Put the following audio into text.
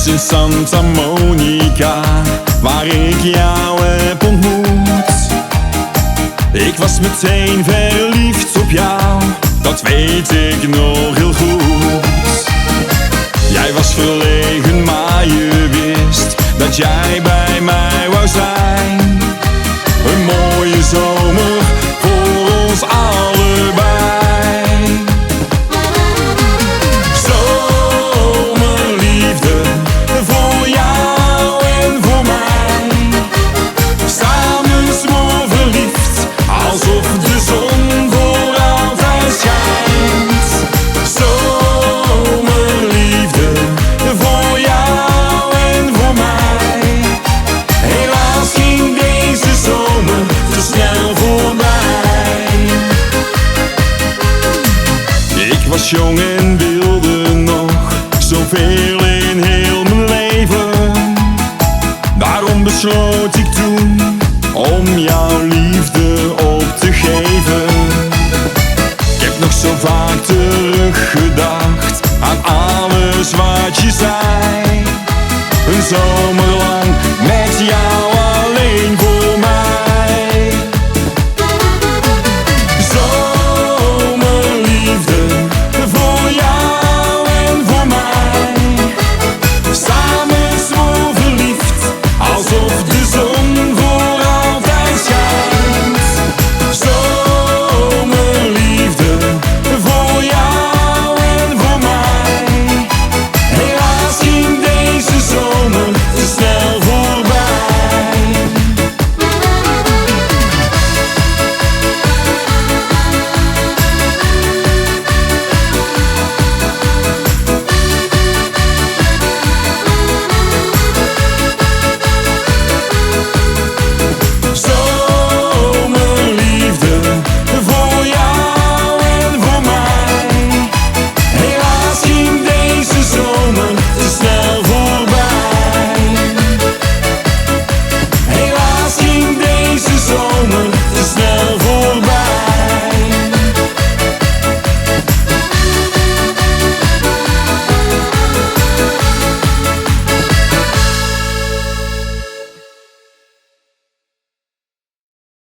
in Santa Monica, waar ik jou heb ontmoet. Ik was meteen verliefd op jou, dat weet ik nog heel goed. Jij was verlegen, maar je wist dat jij bij mij wou zijn. Een mooie zomer voor ons allebei. Zomerliefde voor jou en voor mij. Samen smoor verliefd, alsof de zon voor altijd schijnt. Zomerliefde voor jou en voor mij. Helaas ging deze zomer te snel voorbij. Ik was jong en wilde nog zoveel in heel mijn leven. Daarom besloot ik toen om jouw liefde op te geven. Ik heb nog zo vaak teruggedacht aan alles wat je zei. Een zomer